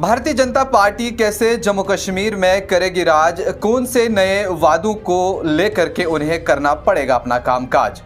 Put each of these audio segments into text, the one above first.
Bharatiya Janata party कैसे जम्मू कश्मीर में करेगी राज, कौन से नए वादों को लेकर के उन्हें करना पड़ेगा अपना कामकाज।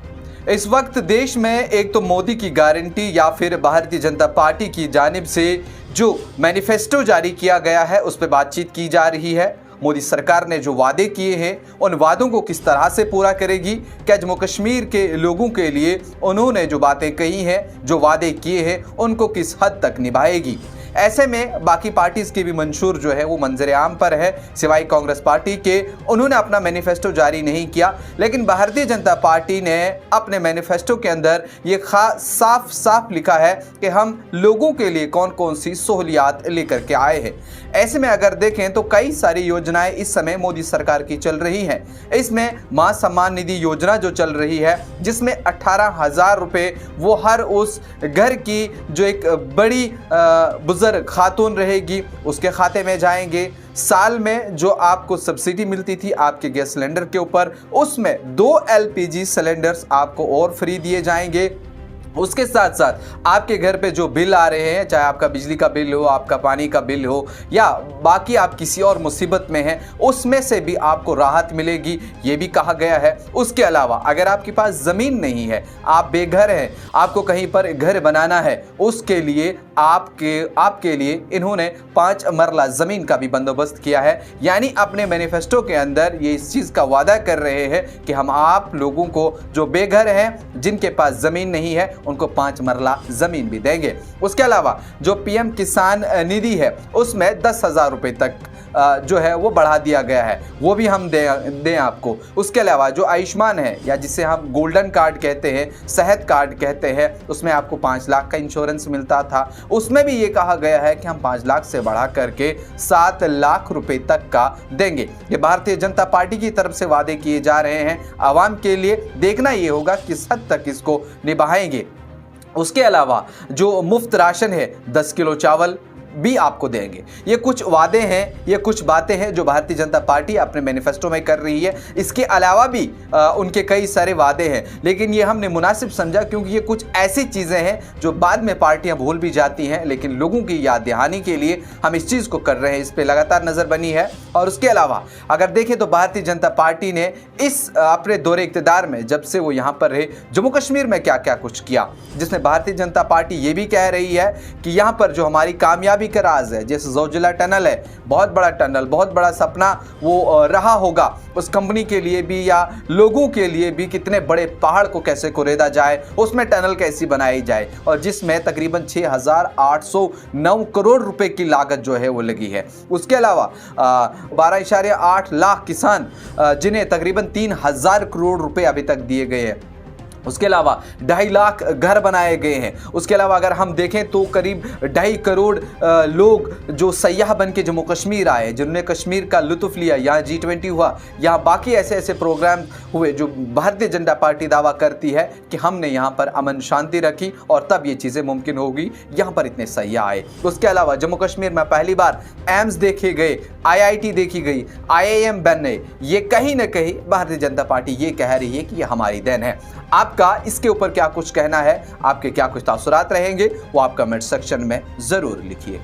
इस वक्त देश में एक तो मोदी की गारंटी या फिर भारतीय जनता पार्टी की जानिब से जो मैनिफेस्टो जारी किया गया है उस पर बातचीत की जा रही है। मोदी सरकार ने जो वादे किए हैं उन वादों को किस तरह से पूरा करेगी, क्या जम्मू कश्मीर के लोगों के लिए उन्होंने जो बातें कही हैं, जो वादे किए हैं उनको किस हद तक निभाएगी। ऐसे में बाकी पार्टीज की भी मंशूर जो है वो मंजर आम पर है, सिवाय कांग्रेस पार्टी के। उन्होंने अपना मैनिफेस्टो जारी नहीं किया, लेकिन भारतीय जनता पार्टी ने अपने मैनिफेस्टो के अंदर ये साफ साफ लिखा है कि हम लोगों के लिए कौन कौन सी सहूलियात लेकर के आए हैं। ऐसे में अगर देखें तो कई सारी योजनाएं इस समय मोदी सरकार की चल रही हैं। इसमें मां सम्मान निधि योजना जो चल रही है, जिसमें 18,000 रुपये वो हर उस घर की जो एक बड़ी बुजुर्ग खातून रहेगी उसके खाते में जाएंगे। साल में जो आपको सब्सिडी मिलती थी आपके गैस सिलेंडर के ऊपर, उसमें 2 LPG सिलेंडर्स आपको और फ्री दिए जाएंगे। उसके साथ साथ आपके घर पे जो बिल आ रहे हैं, चाहे आपका बिजली का बिल हो, आपका पानी का बिल हो, या बाकी आप किसी और मुसीबत में हैं, उसमें से भी आपको राहत मिलेगी, ये भी कहा गया है। उसके अलावा अगर आपके पास ज़मीन नहीं है, आप बेघर हैं, आपको कहीं पर घर बनाना है, उसके लिए आपके लिए इन्होंने 5 मरला ज़मीन का भी बंदोबस्त किया है। यानी अपने मैनिफेस्टो के अंदर ये इस चीज़ का वादा कर रहे हैं कि हम आप लोगों को जो बेघर हैं, जिनके पास ज़मीन नहीं है, उनको 5 मरला ज़मीन भी देंगे। उसके अलावा जो PM किसान निधि है उसमें 10,000 रुपये तक जो है वो बढ़ा दिया गया है, वो भी हम दें आपको। उसके अलावा जो आयुष्मान है, या जिसे हम गोल्डन कार्ड कहते हैं, सेहत कार्ड कहते हैं, उसमें आपको 5 लाख का इंश्योरेंस मिलता था, उसमें भी ये कहा गया है कि हम 5 लाख से बढ़ा करके 7 लाख रुपए तक का देंगे। ये भारतीय जनता पार्टी की तरफ से वादे किए जा रहे हैं आवाम के लिए। देखना ये होगा किस हद तक इसको निभाएंगे। उसके अलावा जो मुफ्त राशन है, 10 किलो चावल भी आपको देंगे। ये कुछ वादे हैं, ये कुछ बातें हैं जो भारतीय जनता पार्टी अपने मैनिफेस्टो में कर रही है। इसके अलावा भी उनके कई सारे वादे हैं, लेकिन ये हमने मुनासिब समझा क्योंकि ये कुछ ऐसी चीज़ें हैं जो बाद में पार्टियां भूल भी जाती हैं, लेकिन लोगों की याद दहानी के लिए हम इस चीज़ को कर रहे हैं। इस पर लगातार नज़र बनी है। और उसके अलावा अगर देखें तो भारतीय जनता पार्टी ने इस अपने दौरे इक़्तिदार में, जब से वो यहाँ पर रहे, जम्मू कश्मीर में क्या क्या कुछ किया, जिसमें भारतीय जनता पार्टी ये भी कह रही है कि यहाँ पर जो हमारी कामयाबी का राज है, जैसे ज़ोजिला टनल है, बहुत बड़ा टनल, बहुत बड़ा सपना वो रहा होगा उस कंपनी के लिए भी या लोगों के लिए भी, कितने बड़े पहाड़ को कैसे कुरेदा जाए, उसमें टनल कैसी बनाई जाए, और जिसमें तकरीबन 6,809 करोड़ रुपए की लागत जो है वो लगी है। उसके अलावा 12.8 लाख किसान जिन्हें तकरीबन 3,000 करोड़ रुपए अभी तक दिए गए हैं। उसके अलावा 2.5 लाख घर बनाए गए हैं। उसके अलावा अगर हम देखें तो करीब 2.5 करोड़ लोग जो सयाह बन के जम्मू कश्मीर आए, जिन्होंने कश्मीर का लुत्फ़ लिया, यहाँ G20 हुआ, यहाँ बाकी ऐसे ऐसे प्रोग्राम हुए जो भारतीय जनता पार्टी दावा करती है कि हमने यहाँ पर अमन शांति रखी और तब ये चीज़ें मुमकिन होगी, यहाँ पर इतने सयाह आए। उसके अलावा जम्मू कश्मीर में पहली बार एम्स देखे गए, IIT देखी गई, IIM बने। ये कहीं ना कहीं भारतीय जनता पार्टी ये कह रही है कि ये हमारी देन है। आपका इसके ऊपर क्या कुछ कहना है, आपके क्या कुछ तासुरात रहेंगे, वो आप कमेंट सेक्शन में ज़रूर लिखिए।